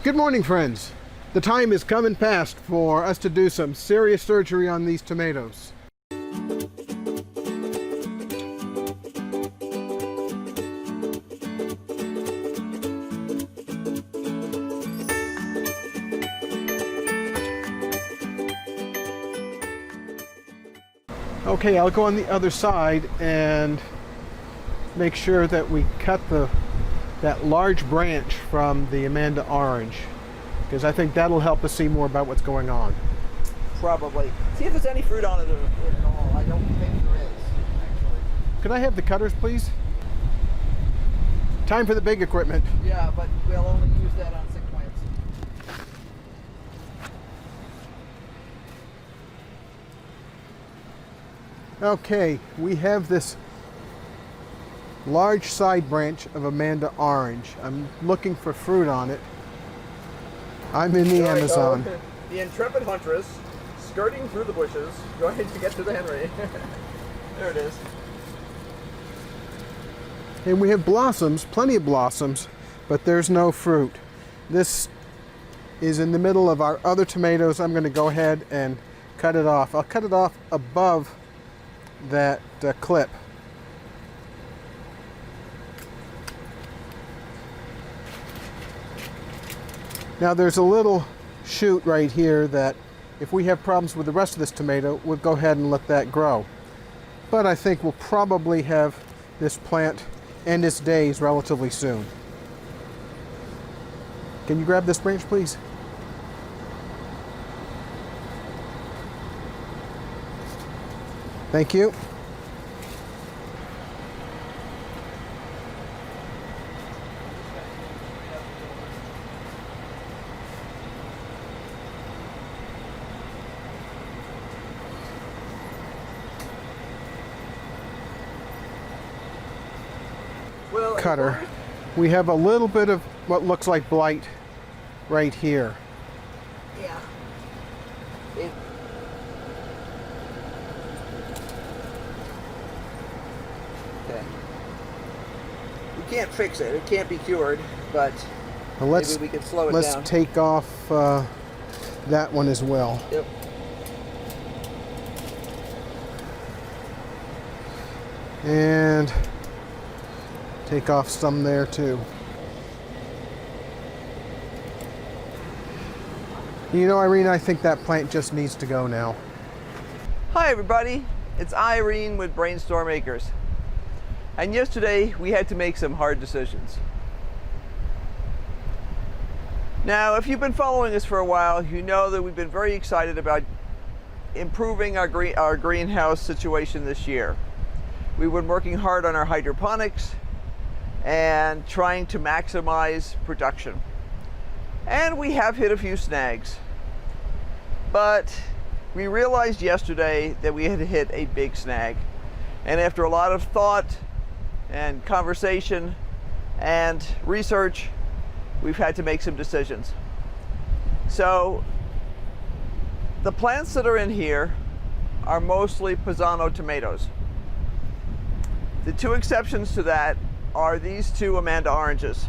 Good morning, friends. The time is coming past for us to do some serious surgery on these tomatoes. Okay, I'll go on the other side and make sure that we cut that large branch from the Amanda orange, because I think that'll help us see more about what's going on. Probably. See if there's any fruit on it at all. I don't think there is, actually. Could I have the cutters, please? Time for the big equipment. Yeah, but we'll only use that on sick plants. Okay, we have this large side branch of Amanda orange. I'm looking for fruit on it. I'm in the Amazon. The intrepid huntress, skirting through the bushes, going to get to the Henry. There it is. And we have blossoms, plenty of blossoms, but there's no fruit. This is in the middle of our other tomatoes. I'm going to go ahead and cut it off. I'll cut it off above that clip. Now there's a little shoot right here that if we have problems with the rest of this tomato, we'll go ahead and let that grow. But I think we'll probably have this plant end its days relatively soon. Can you grab this branch, please? Thank you. Cutter. We have a little bit of what looks like blight right here. Yeah. Okay. We can't fix it. It can't be cured, but Well, maybe we can slow it down. Let's take off that one as well. Yep. And take off some there too. You know, Irene, I think that plant just needs to go now. Hi everybody, it's Irene with BrainStormAcres. And yesterday we had to make some hard decisions. Now, if you've been following us for a while, you know that we've been very excited about improving our greenhouse situation this year. We've been working hard on our hydroponics and trying to maximize production. And we have hit a few snags. But we realized yesterday that we had hit a big snag. And after a lot of thought and conversation and research, we've had to make some decisions. So the plants that are in here are mostly Pisano tomatoes. The two exceptions to that are these two Amanda oranges.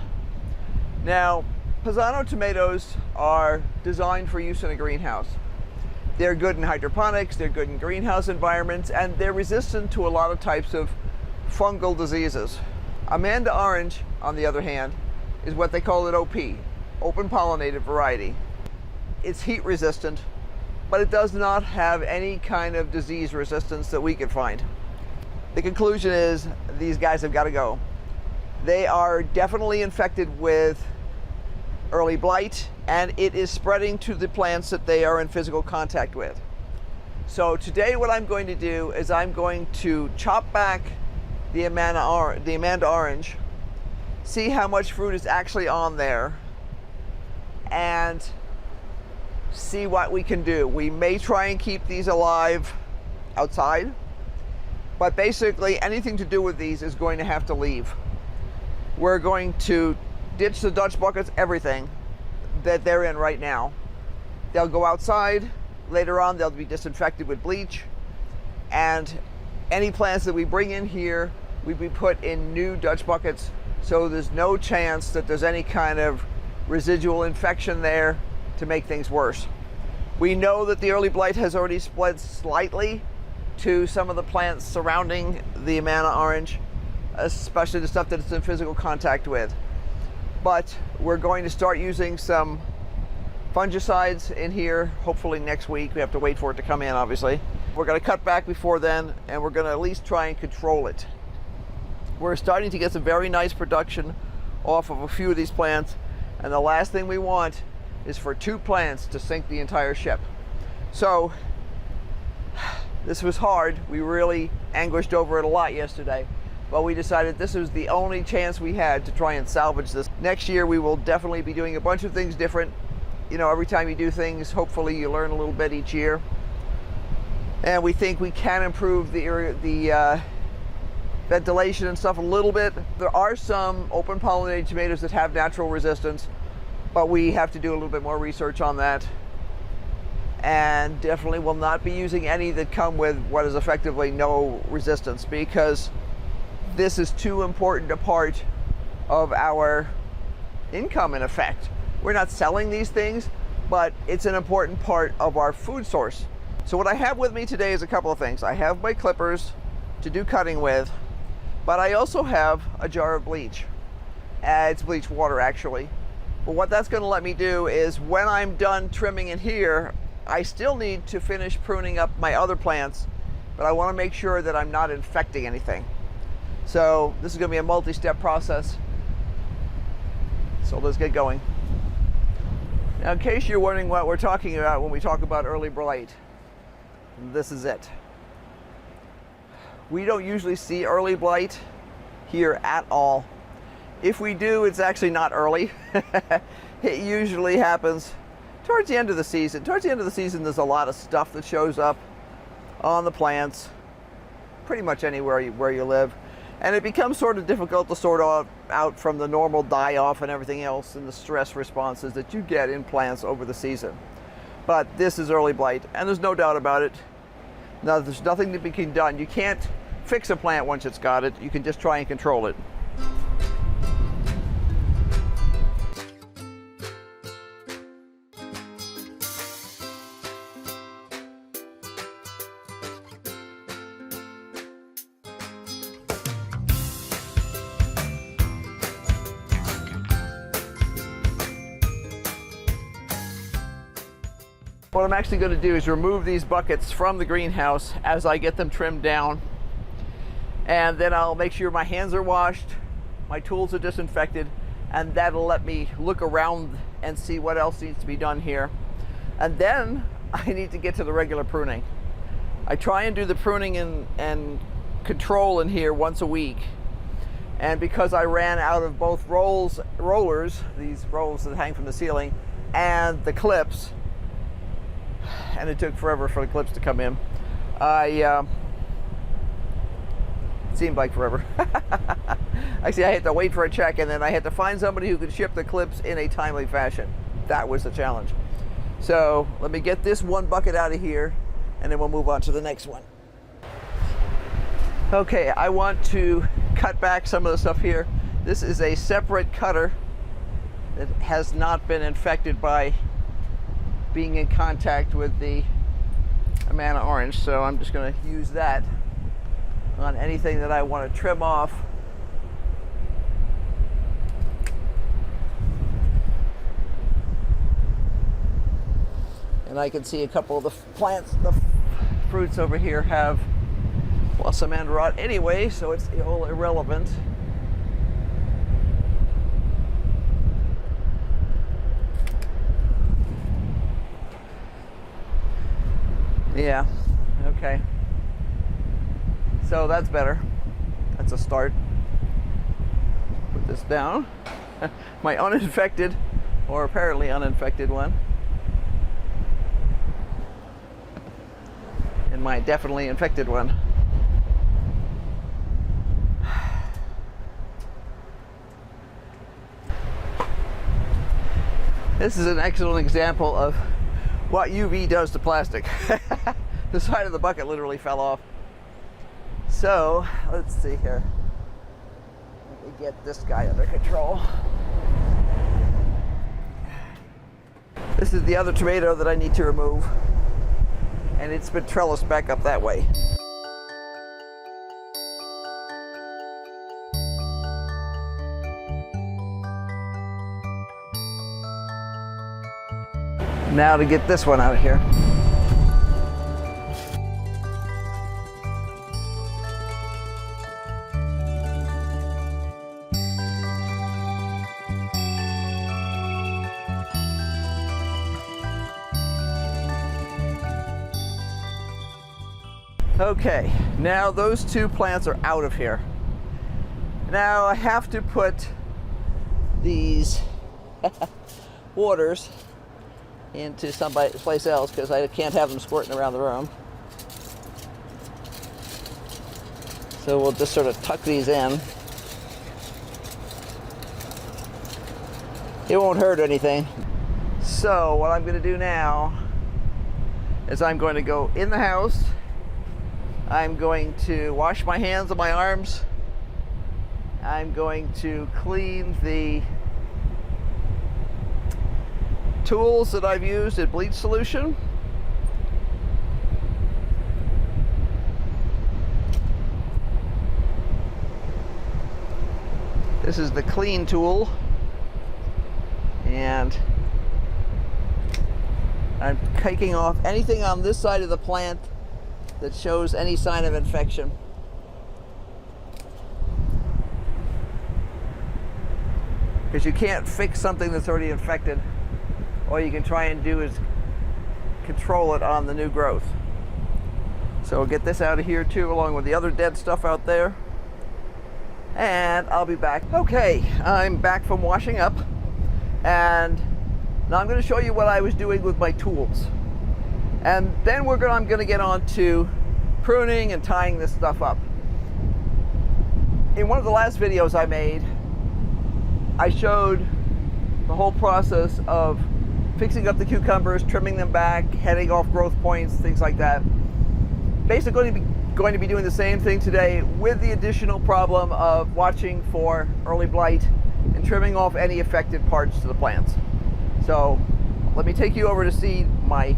Now, Pisano tomatoes are designed for use in a greenhouse. They're good in hydroponics, they're good in greenhouse environments, and they're resistant to a lot of types of fungal diseases. Amanda orange, on the other hand, is what they call an OP, open pollinated variety. It's heat resistant, but it does not have any kind of disease resistance that we could find. The conclusion is these guys have got to go. They are definitely infected with early blight, and it is spreading to the plants that they are in physical contact with. So today what I'm going to do is I'm going to chop back the Amanda orange, see how much fruit is actually on there, and see what we can do. We may try and keep these alive outside, but basically anything to do with these is going to have to leave. We're going to ditch the Dutch buckets, everything that they're in right now. They'll go outside. Later on, they'll be disinfected with bleach. And any plants that we bring in here, we be put in new Dutch buckets, so there's no chance that there's any kind of residual infection there to make things worse. We know that the early blight has already spread slightly to some of the plants surrounding the Amana orange, especially the stuff that it's in physical contact with. But we're going to start using some fungicides in here, hopefully next week. We have to wait for it to come in, obviously. We're going to cut back before then, and we're going to at least try and control it. We're starting to get some very nice production off of a few of these plants, and the last thing we want is for 2 plants to sink the entire ship. So this was hard. We really anguished over it a lot yesterday, but we decided this was the only chance we had to try and salvage this. Next year we will definitely be doing a bunch of things different. You know, every time you do things, hopefully you learn a little bit each year. And we think we can improve the ventilation and stuff a little bit. There are some open pollinated tomatoes that have natural resistance, but we have to do a little bit more research on that. And definitely will not be using any that come with what is effectively no resistance, because this is too important a part of our income in effect. We're not selling these things, but it's an important part of our food source. So what I have with me today is a couple of things. I have my clippers to do cutting with, but I also have a jar of bleach. It's bleach water, actually. But what that's going to let me do is, when I'm done trimming in here, I still need to finish pruning up my other plants, but I want to make sure that I'm not infecting anything. So this is going to be a multi-step process. So let's get going. Now, in case you're wondering what we're talking about when we talk about early blight, this is it. We don't usually see early blight here at all. If we do, it's actually not early. It usually happens towards the end of the season. Towards the end of the season, there's a lot of stuff that shows up on the plants, pretty much anywhere where you live. And it becomes sort of difficult to sort out from the normal die-off and everything else and the stress responses that you get in plants over the season. But this is early blight, and there's no doubt about it. Now, there's nothing that can be done. You can't fix a plant once it's got it. You can just try and control it. What I'm actually going to do is remove these buckets from the greenhouse as I get them trimmed down, and then I'll make sure my hands are washed, my tools are disinfected, and that'll let me look around and see what else needs to be done here. And then I need to get to the regular pruning. I try and do the pruning and control in here once a week, and because I ran out of both rollers, these rolls that hang from the ceiling, and the clips, and it took forever for the clips to come in. It seemed like forever. Actually, I had to wait for a check, and then I had to find somebody who could ship the clips in a timely fashion. That was the challenge. So let me get this one bucket out of here, and then we'll move on to the next one. Okay, I want to cut back some of the stuff here. This is a separate cutter that has not been infected by being in contact with the Amana orange, so I'm just going to use that on anything that I want to trim off. And I can see a couple of the plants, the fruits over here have blossom and rot anyway, so it's all irrelevant. Yeah, okay. So that's better. That's a start. Put this down. My uninfected, or apparently uninfected one. And my definitely infected one. This is an excellent example of what UV does to plastic. The side of the bucket literally fell off. So let's see here. Let me get this guy under control. This is the other tomato that I need to remove, and it's been trellised back up that way. Now to get this one out of here. Okay, now those two plants are out of here. Now I have to put these waters into someplace else because I can't have them squirting around the room. So we'll just sort of tuck these in. It won't hurt anything. So what I'm going to do now is I'm going to go in the house. I'm going to wash my hands and my arms. I'm going to clean the tools that I've used in bleach solution. This is the clean tool, and I'm taking off anything on this side of the plant that shows any sign of infection. Because you can't fix something that's already infected. All you can try and do is control it on the new growth. So we'll get this out of here too, along with the other dead stuff out there. And I'll be back. Okay, I'm back from washing up, and now I'm going to show you what I was doing with my tools. And then I'm going to get on to pruning and tying this stuff up. In one of the last videos I made, I showed the whole process of fixing up the cucumbers, trimming them back, heading off growth points, things like that. Basically going to be doing the same thing today with the additional problem of watching for early blight and trimming off any affected parts to the plants. So let me take you over to see my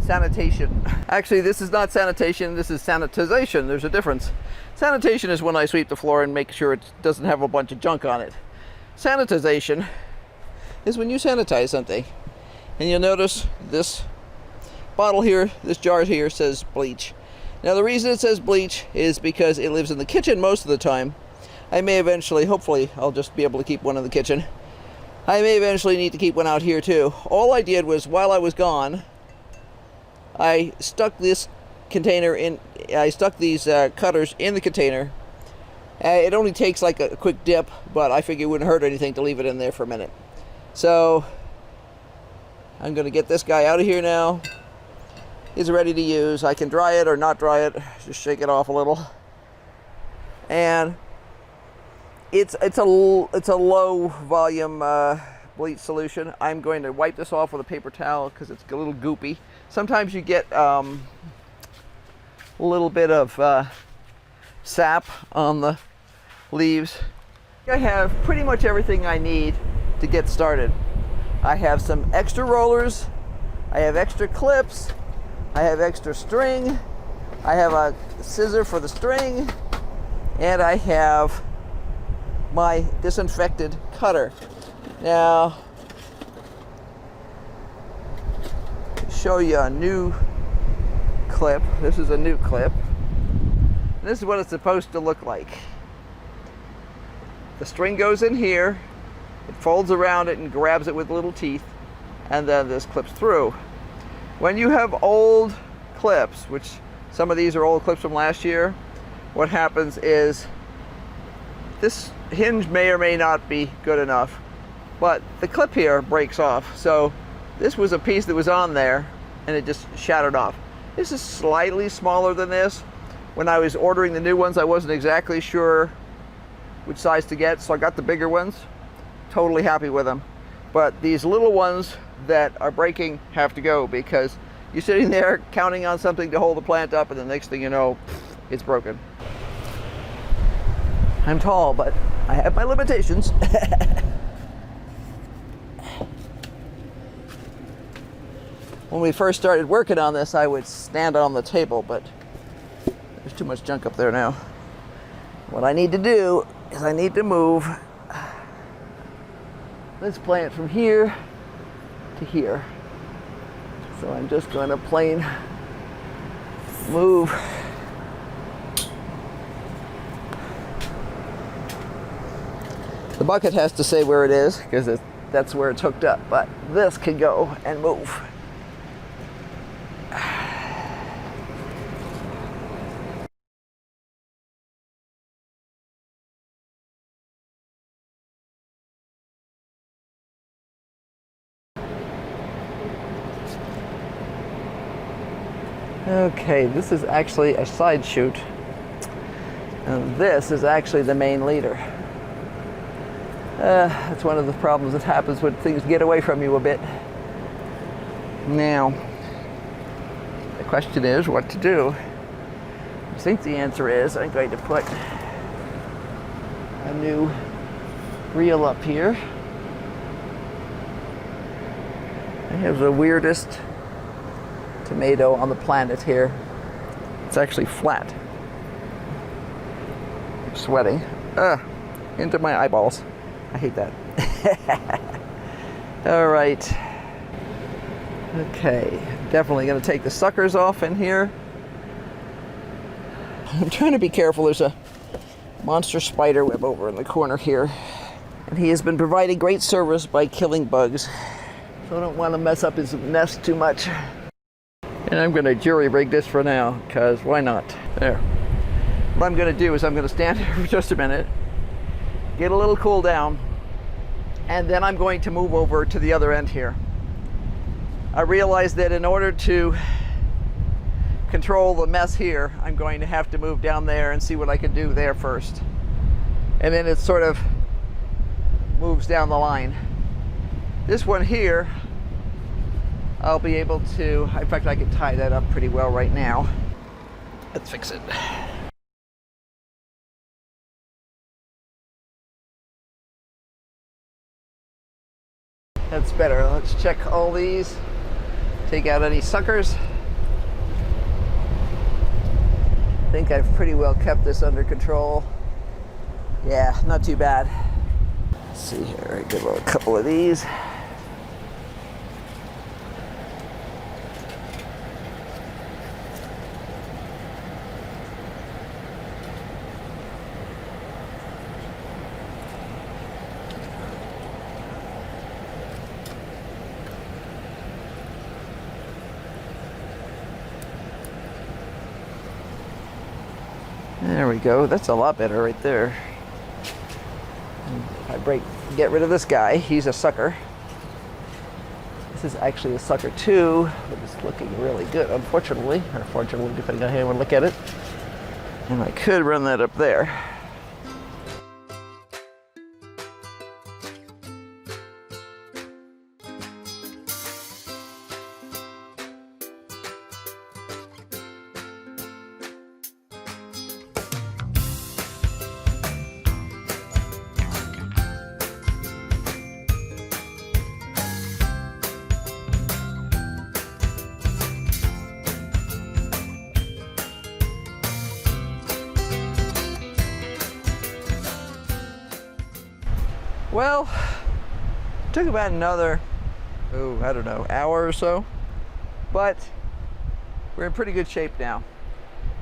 sanitation. Actually, this is not sanitation, this is sanitization. There's a difference. Sanitation is when I sweep the floor and make sure it doesn't have a bunch of junk on it. Sanitization is when you sanitize something. And you'll notice this bottle here, this jar here says bleach. Now the reason it says bleach is because it lives in the kitchen most of the time. I may eventually, hopefully I'll just be able to keep one in the kitchen. I may eventually need to keep one out here too. All I did was, while I was gone, I stuck this container in, I stuck these cutters in the container. It only takes like a quick dip, but I figured it wouldn't hurt anything to leave it in there for a minute. So I'm going to get this guy out of here now. It's ready to use. I can dry it or not dry it, just shake it off a little. And it's a low volume bleach solution. I'm going to wipe this off with a paper towel because it's a little goopy. Sometimes you get a little bit of sap on the leaves. I have pretty much everything I need to get started. I have some extra rollers, I have extra clips, I have extra string, I have a scissor for the string, and I have my disinfected cutter. Now, to show you a new clip, this is a new clip. This is what it's supposed to look like. The string goes in here, it folds around it and grabs it with little teeth, and then this clips through. When you have old clips, which some of these are old clips from last year, what happens is this hinge may or may not be good enough, but the clip here breaks off. So this was a piece that was on there and it just shattered off. This is slightly smaller than this. When I was ordering the new ones, I wasn't exactly sure which size to get, so I got the bigger ones. Totally happy with them. But these little ones that are breaking have to go, because you're sitting there counting on something to hold the plant up, and the next thing you know, it's broken. I'm tall, but I have my limitations. when we first started working on this, I would stand on the table, but there's too much junk up there now. What I need to do is I need to move this plant from here to here. So I'm just going to plain move the bucket has to say where it is because that's where it's hooked up, but this can go and move. Okay, this is actually a side shoot, and this is actually the main leader. That's one of the problems that happens when things get away from you a bit. Now, the question is what to do. I think the answer is I'm going to put a new reel up here. I have the weirdest tomato on the planet here. It's actually flat. I'm sweating. Into my eyeballs. I hate that. All right. Okay, definitely going to take the suckers off in here. I'm trying to be careful. There's a monster spider web over in the corner here. And he has been providing great service by killing bugs. So I don't want to mess up his nest too much. And I'm going to jury rig this for now, because why not? There. What I'm going to do is I'm going to stand here for just a minute, get a little cool down, and then I'm going to move over to the other end here. I realized that in order to control the mess here, I'm going to have to move down there and see what I can do there first. And then it sort of moves down the line. This one here, I'll be able to, in fact, I can tie that up pretty well right now. Let's fix it. That's better. Let's check all these. Take out any suckers. I think I've pretty well kept this under control. Yeah, not too bad. Let's see here. I give a couple of these. There we go. That's a lot better right there. If I get rid of this guy, he's a sucker. This is actually a sucker too, but it's looking really good, unfortunately, or fortunately, depending on how you want to look at it. And I could run that up there. Well, it took about another, I don't know, hour or so, but we're in pretty good shape now.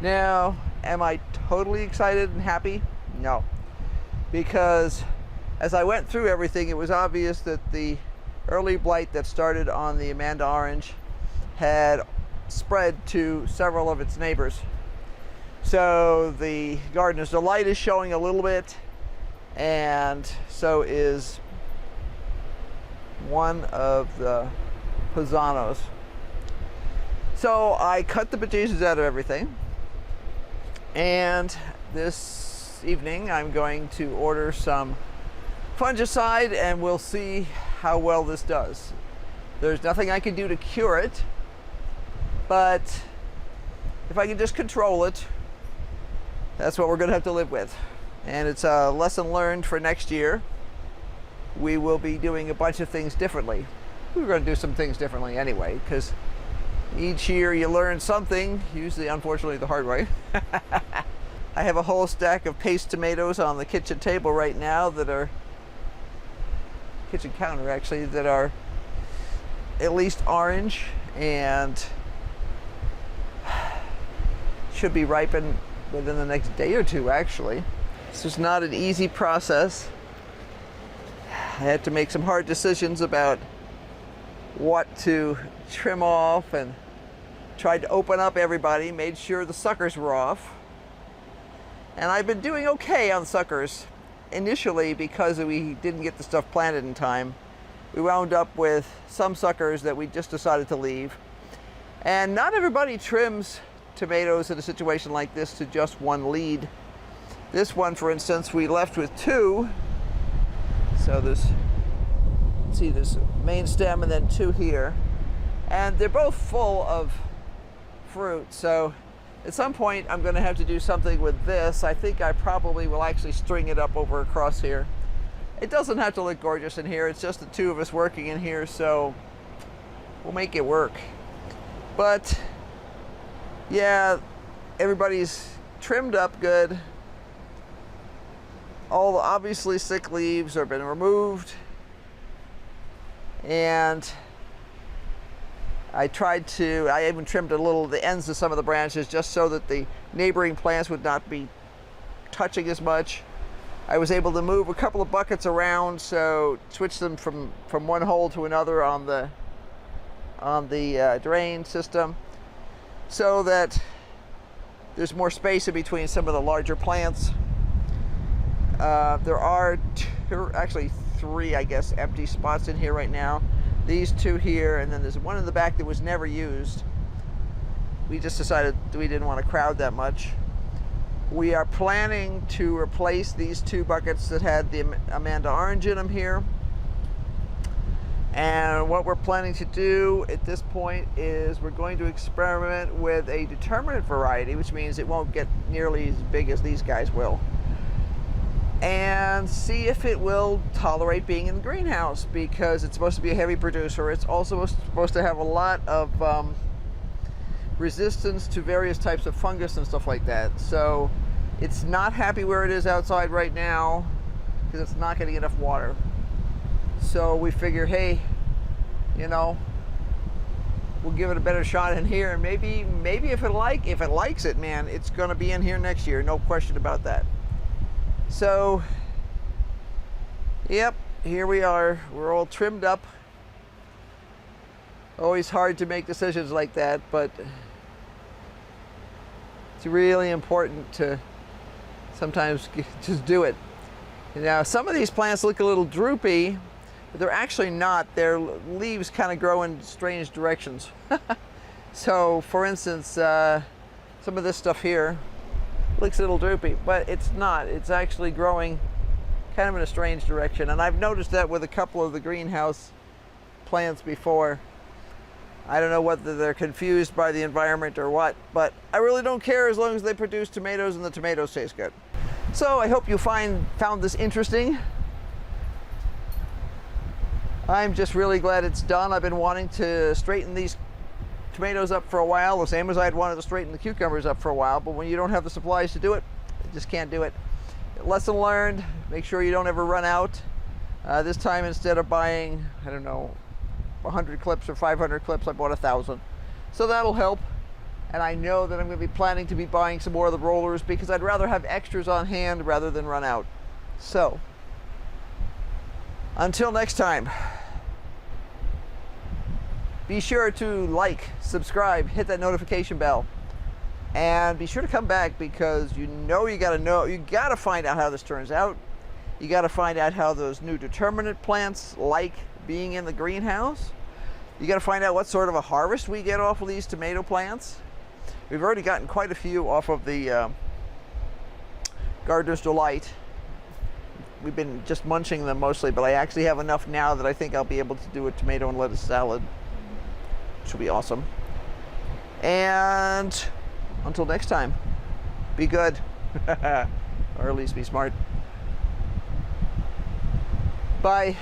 Now, am I totally excited and happy? No, because as I went through everything, it was obvious that the early blight that started on the Amanda orange had spread to several of its neighbors. So the Gardener's Delight is showing a little bit, and so is one of the Pizzanos. So I cut the bejesus out of everything, and this evening I'm going to order some fungicide and we'll see how well this does. There's nothing I can do to cure it, but if I can just control it, that's what we're going to have to live with. And it's a lesson learned for next year. We will be doing a bunch of things differently. We were going to do some things differently anyway, because Each year you learn something, usually unfortunately the hard way. I have a whole stack of paste tomatoes on the kitchen table right now that are, kitchen counter actually, that are at least orange and should be ripened within the next day or two actually. This is not an easy process. I had to make some hard decisions about what to trim off and tried to open up everybody, made sure the suckers were off. And I've been doing okay on suckers. Initially, because we didn't get the stuff planted in time, we wound up with some suckers that we just decided to leave. And not everybody trims tomatoes in a situation like this to just one lead. This one, for instance, we left with two. So this, see this main stem and then two here. And they're both full of fruit. So at some point I'm going to have to do something with this. I think I probably will actually string it up over across here. It doesn't have to look gorgeous in here. It's just the two of us working in here, so we'll make it work. But yeah, everybody's trimmed up good. All the obviously sick leaves have been removed. And I even trimmed a little the ends of some of the branches just so that the neighboring plants would not be touching as much. I was able to move a couple of buckets around, so switch them from one hole to another on the drain system, so that there's more space in between some of the larger plants. There are actually three, I guess, empty spots in here right now. These two here, and then there's one in the back that was never used. We just decided we didn't want to crowd that much. We are planning to replace these two buckets that had the Amanda orange in them here. And what we're planning to do at this point is we're going to experiment with a determinate variety, which means it won't get nearly as big as these guys will, and see if it will tolerate being in the greenhouse, because it's supposed to be a heavy producer. It's also supposed to have a lot of resistance to various types of fungus and stuff like that. So it's not happy where it is outside right now because it's not getting enough water. So we figure, hey, you know, we'll give it a better shot in here, and maybe if it likes it, man, it's gonna be in here next year, no question about that. So, yep, here we are. We're all trimmed up. Always hard to make decisions like that, but it's really important to sometimes just do it. Now, some of these plants look a little droopy, but they're actually not. Their leaves kind of grow in strange directions. So, for instance, some of this stuff here looks a little droopy, but it's not. It's actually growing kind of in a strange direction. And I've noticed that with a couple of the greenhouse plants before. I don't know whether they're confused by the environment or what, but I really don't care as long as they produce tomatoes and the tomatoes taste good. So I hope you found this interesting. I'm just really glad it's done. I've been wanting to straighten these tomatoes up for a while, the same as I'd wanted to straighten the cucumbers up for a while, but when you don't have the supplies to do it, you just can't do it. Lesson learned, make sure you don't ever run out. This time, instead of buying, I don't know, 100 clips or 500 clips, I bought 1,000. So that'll help. And I know that I'm going to be planning to be buying some more of the rollers because I'd rather have extras on hand rather than run out. So, until next time, be sure to like, subscribe, hit that notification bell, and be sure to come back, because you gotta find out how this turns out. You gotta find out how those new determinate plants like being in the greenhouse. You gotta find out what sort of a harvest we get off of these tomato plants. We've already gotten quite a few off of the Gardener's Delight. We've been just munching them mostly, but I actually have enough now that I think I'll be able to do a tomato and lettuce salad, which will be awesome. And until next time, be good, or at least be smart. Bye.